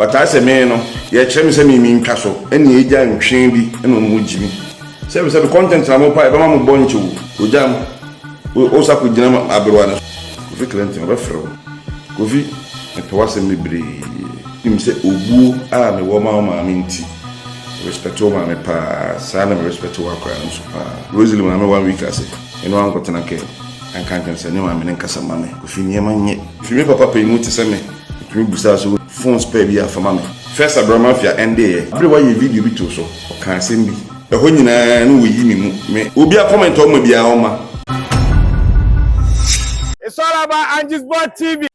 But I say, man, yeah, Chem say me castle, any age and train be and on Jimmy. Say, the content I'm up, I'm born to Ujam, also could Jam Aberwana. If you can't have a fro, Govi, and Pawasa me bree. Him say, Ubu, me woman, minty. Respect to my pa, son, respect to our crowns. Rosalie, I'm 1 week, I say, and one got an account. And can't say, no, I'm in Casamame. If you near my yet, if you make papa pay me to send me, it will be so phone spare be for mammy. First, I brought mafia and day. Everywhere you video be too so, or can't send me. The whole you know, we will be a comment on me be a home. It's all about Angie's Board TV.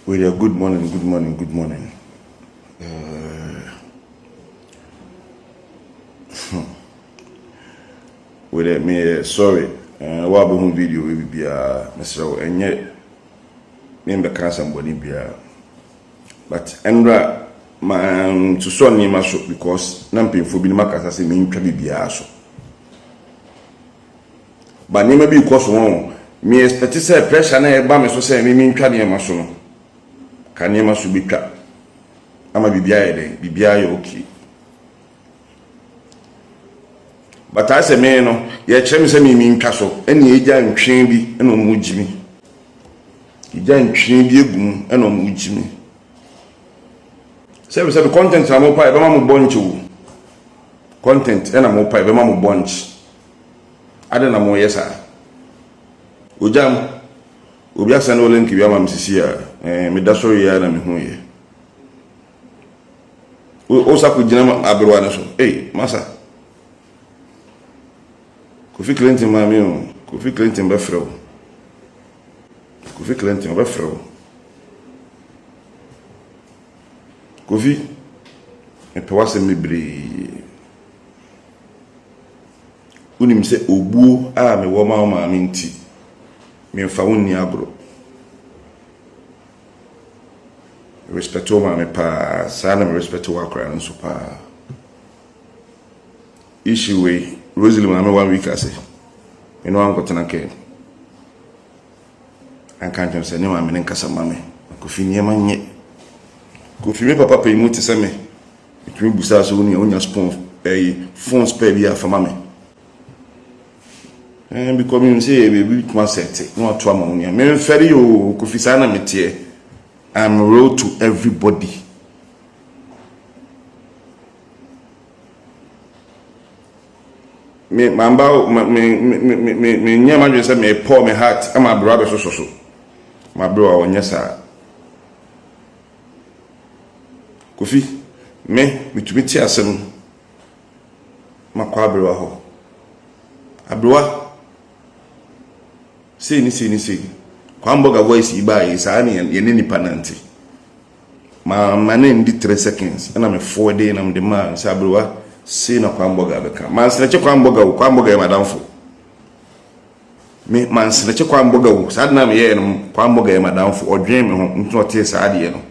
Well, good morning, good morning, good morning. Well, me sorry. What about video will be Mr. And yet, member can somebody be but Andra, man, to son name because Namping for being Macas as a mean to be so. But name be because one, me expect to say pressure and a bam so say me mean carry a mason. Can you must be cut? I'm a be okay. But I say, man, yeah, Chem say me mean castle, any age and train be and on Jimmy. He didn't train be a boom and on Jimmy. Say, we said the content I'm up, I'm bunch of content and I'm up, I'm bunch. I don't know, yes, sir. Ujam, Ubias and Olin Kibiam Sisia, and Medasori and me who also could Jam Aberwana. Hey, Massa. Kofi Clinton mami Kofi Clinton befro Kofi Clinton befro Kofi e pewase mebre unim se obuo a me wo ma nti me mfa wonni agro respect o ma me pa sana me respect o akra nso pa issue we Rosalie, I'm 1 week, I say. You know, I'm got an account. I can't say, no, I'm in Casamame. Could near my yet. Could you papa pay me to send me? It will be so only on your spoon, pay phone spare be for mammy. And becoming say, we must set no trauma on you. Men ferry you, Kofisana metier. I'm road to everybody. Me mamba me nyama dwe say me pour me heart am abro be so my bro wonye sa Kofi me mitumi ti asem makwa abro ho abro sei ni kwa mboga voice iba yi sa ne ye ni pananti ma mane ndi 3 seconds na me forward na me de ma sa abro see na kwamboga beka manseleche kwamboga ya madamfo me manseleche kwamboga wo sad na me ye no kwamboga ya madamfo odwen me ho nto tie saade ye no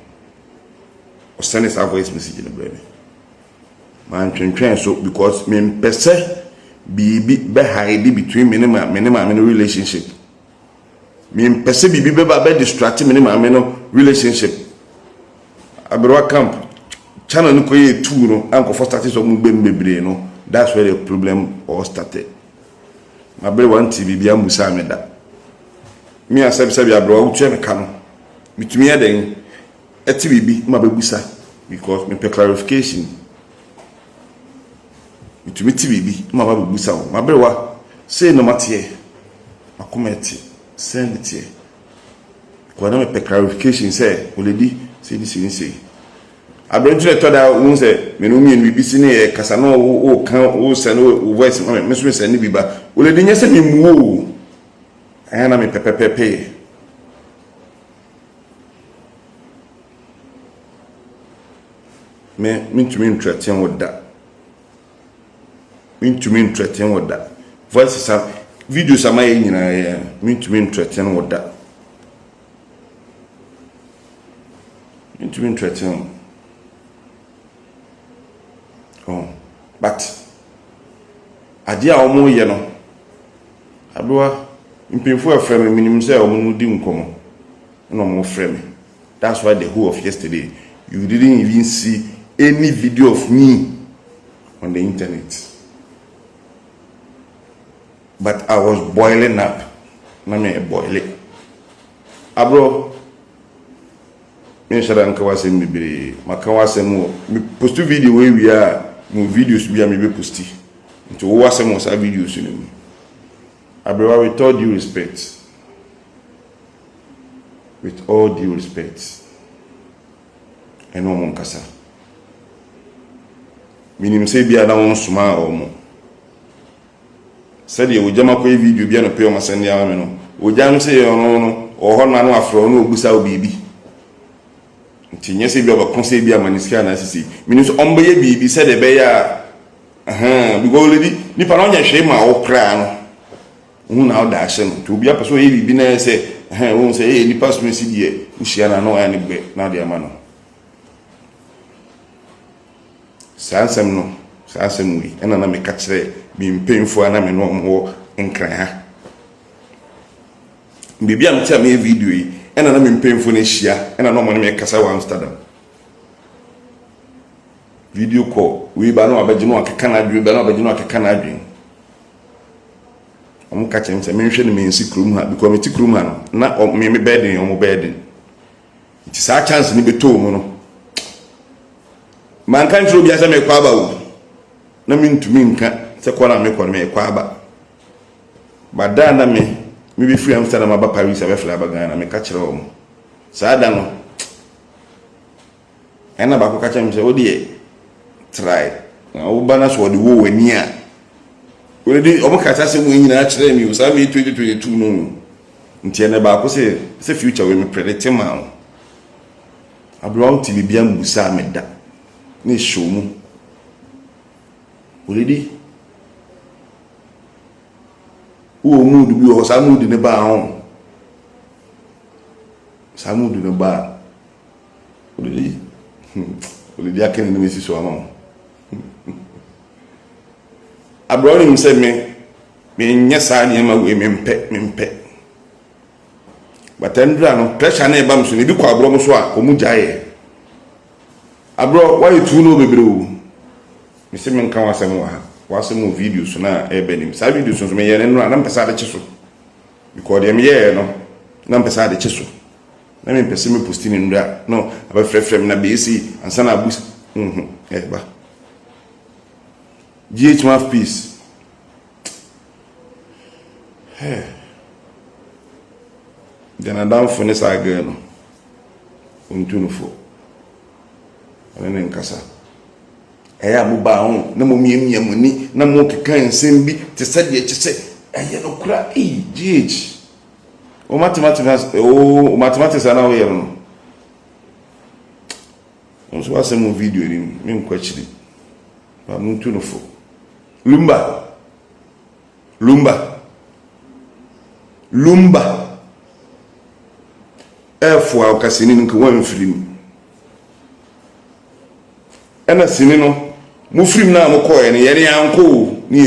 o send sa voice message na brebe man twentwen so because me mpese bibi be hide between me no relationship me mpese bibi be ba distract me no relationship abroad camp channel no koye two no anko for started so mu bebre no that's where the problem all started my brother want TV bia musa me da me asem se bia bro uche me ka no mitumi eden TV bi ma bebusa because me pe clarification mitumi TV bi ma bebusa o my brother say no matter akometi send it here kwa na me pe clarification say already say Abrenture toda won say me no mienu bibisi ne kasa no o kan o se no voice me so se ne biba o le dinye se me muo ana me pepepepe me ntumi ntreten woda ntumi ntreten woda voice sa video sama ye nyina ye ntumi ntreten woda ntumi ntreten. Oh, but ade a omo ye no adoa mpemfo afrem minim se omo no di nkomo no more frame. That's why the whole of yesterday you didn't even see any video of me on the internet. But I was boiling up. Na me boiling. Abro, me shada nka wase mbibire. Maka wase mo me post video we are mo videos bi a me be posti. Nti wo wase mo sa videos ni. Abro, with all due respect. With all due respect. Eno mo nkasa. Minim se bia na won suma o mo. Said o jama ko video bia no pe o masani ama me no. O jam se no o ho na no afro no obusa o bibi. Nti nye se bia ba konse bia maniska na sisi. Minim so ombe ye bibi se de be ya bi go lady ni pa no nya hwe ma o kra no. Hu na o da hye no. To bia person ye bibi na se won se ni pass me si die. Nhia na no ani gbe na de ama no. Sansem no sansem wi ena na me ka kire bi mpemfo ana me no mo nkran ha bibia mtia me video yi ena na me mpemfo na hia ena no mo ne me kasa wa Amsterdam video call we ba no abaji no akeka na adwe ba no abaji no akeka na adwe omo ka chem se me hwe ne me nsi krum ha because me ti krum ha no na me bedin omo bedin ti sa chance ni beto mo no man kan tro bia se me kwa ba wo na me ntumi nka se kwa na me kwa me kwa ba bada na me be free Amsterdam aba Paris aba fly aba Ghana me ka kire wo sa da no ena ba ko ka chem se wo de try na wo ba na so de wo wani a wo de o mo ka ta se mo nyina kire mi o sa me 2022 no nti ena ba ko se future we me predict ma abroad ti bia musa me da ni show mu already o mood bi o sa mood ne ba ho sa mood ne ba already aken ne mesi so ama abroad ni se me nya sa ne ma we me mpe but endra no pressure na e ba mso ne bi kwa abroad mo so a o mu jaye abroad why you no bebre o me se men kan wasem wa wasem videos na e benim sa videos so me ye no na mpesa de chiso because dem ye no na mpesa de chiso na me mpesa me posti ni ndra no aba frefrem na bc ansa na abus ba GH mouthpiece then down for this again untunufo ene nkasa eya mo ba ho na mo miemiem ni na mo keka nsem bi te sade kise eye no kura GH o mathematics ana we no so wase mo video ni me nkwachiri ba mo tunufo lumba efo akasini nko wan firim ena sini no mu firim na mo koye ne yere yanko ni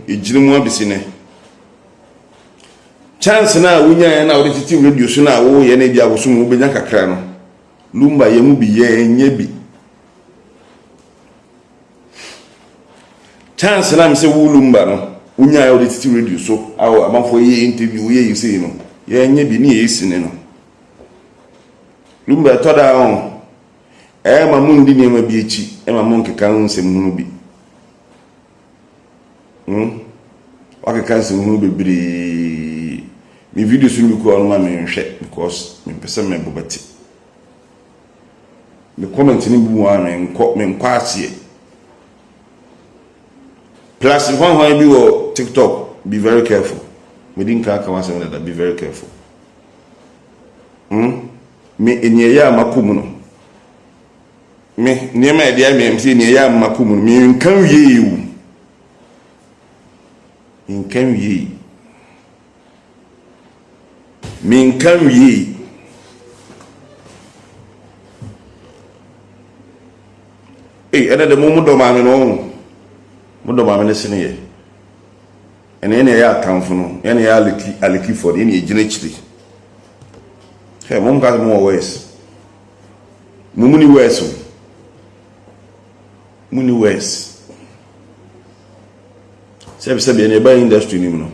ejirim abisine chance na wunya na wo titi radio so na wo ye na bia wo so mu benya kakra no lumba ye mu bi ye nya bi chance na me se wo lumba no wunya ya wo titi radio so awo amafo ye interview ye yisi no ye nya bi ni ye sini no lumba toda on ma mundi ni ma bi echi ma mon keka nsem hunu bi wa keka nsem hunu bebre mi video sunu ko on ma me hwe because me pese me bobati me comment ni bu wa me nko asie plus one bi wo TikTok be very careful me din ka wa say that be very careful me enye ya makumu no me niema e dia me msi enye ya makumu me nkan wie wu nkan wie me nkan wie ena de mo do ma me no mo do ma me ne sene ye ene ya atamfo no ene ya aliki for ene e gina chiri Hey, mom got more ways. Mumuni ways. Muni ways. Sabi ene ba industry ni no.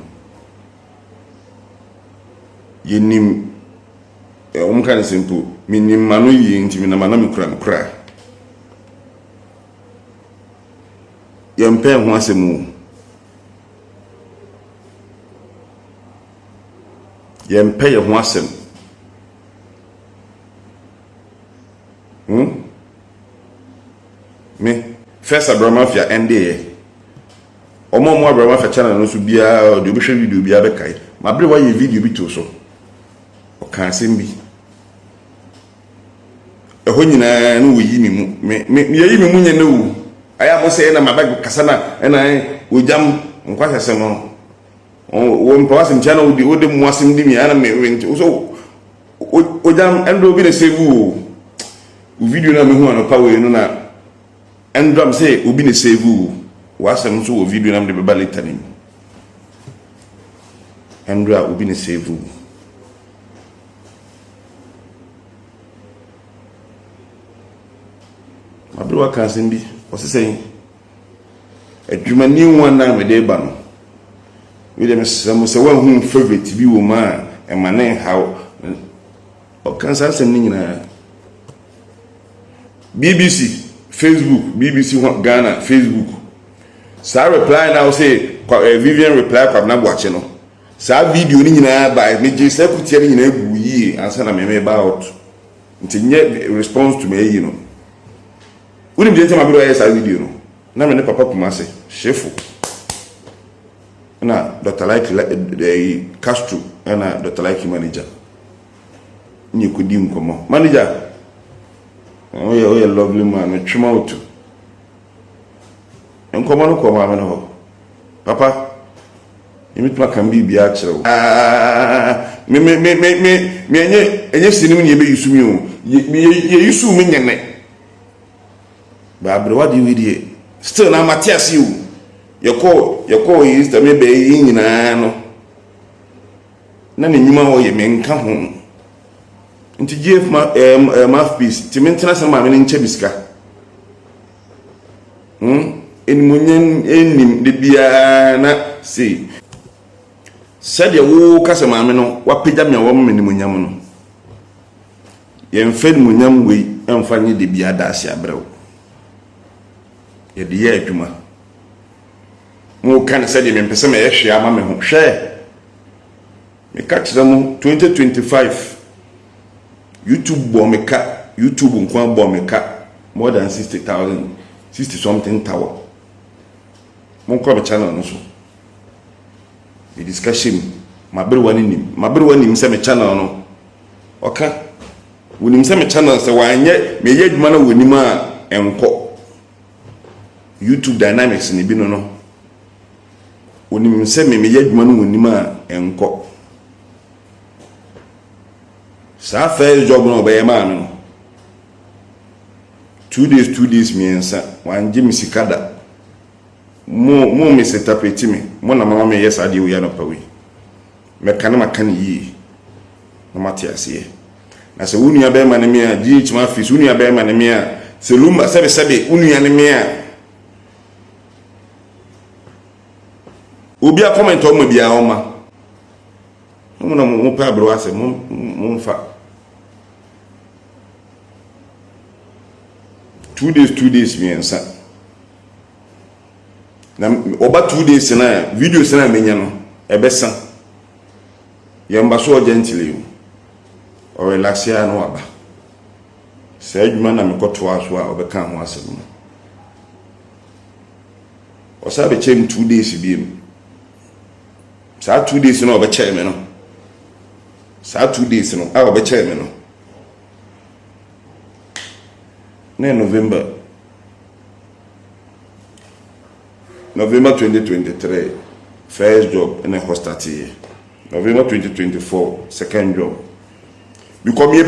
Yenim kan simple. Minim manu yi nti mi na manam kura. Yempe ho asemu. Yempe ho asem. Me first Abramafia NDA. Omo mo Abramafia channel no so bia de obi hwe video bia be kai. Ma bre wa ye video bi to so. O kan sem bi. E ho nyina no wo yi mi mu. Me yi mi mu nya na wu. Aya mo se na mabag kasa na na ojam nkwasa sem no. Wo mpawasem channel wo de mu asem di mi ana me so ojam endo bi na save video na me hu anopa we no na endom say obi na save wasem so video na me be later ni endra obi na save mabro wa kan sem bi o se say adwuma ni won na me de ba no we dem se wa hu favorite bi wo ma e manen how o kan san sem ni nyina BBC, Facebook, BBC Ghana, Facebook. Sa reply now say Vivian reply kwam na watch no. Sa video ni nyina ba me je secretary ni nyina gu yi ansa na me ba out. Nti nye response to me yi no. Unim je tema biro sa video no. Na me ne papa kuma say shefu. Na Dr. Like Castro na Dr. Like manager. Ni ko di nkomo. Manager oh yeah, lovely man. Me chuma out. Enkomo no ko ma me no. Papa, imi tuma kan bi bia kire. Me enye sinim ni e be yusu mi o. Ye yusu mi nyene. Ba bre what do we dey? Still na Matthias you. Your call is to me be nyina no. Na ne nyuma ho ye me nka ho. Nti give mouthpiece ti mentena se ma me nche biska enmunyen enim de bia na see said ye wo kase ma me no wa pega me wo me nimunyam no ye mfed munyam we emfa nye de bia da ase abrew ye de ye adwuma mo kan said ye me pese me ye hwe ama me ho hwe me ka kire mo 2025 YouTube bomeka, YouTube nkwa bomeka more than 60,000, 60 something tower. Mon kwa channel no so. The discussion mabere wani se me channel no. Oka. Woni se me channel se wanye me ye dwuma na woni ma enko. YouTube dynamics ni bi no. Woni se me ye dwuma na woni ma enko. Sa first job no be ma no 2 days miensa wanje misikada mo me setapeti me mo na mama me yes ade wo ya no pawe me kan makan yi na matiase na se wunu ya be ma ne me a GH ma fis wunu ya be ma ne me a seluma sebe wunu ya ne me a obi a comment o mo bia o ma mo na mo pa bro ase mo fa 2 days miensa na oba 2 days na video na menya no ebesa yamba so gently o relax ya no aba se adwuma na mekoto aso a obeka ho asem o sabe chem 2 days bi sa 2 days no obeche me no sa 2 days no a obeche me no na November 2023 first job in a hostel. November 2024 second job. Because me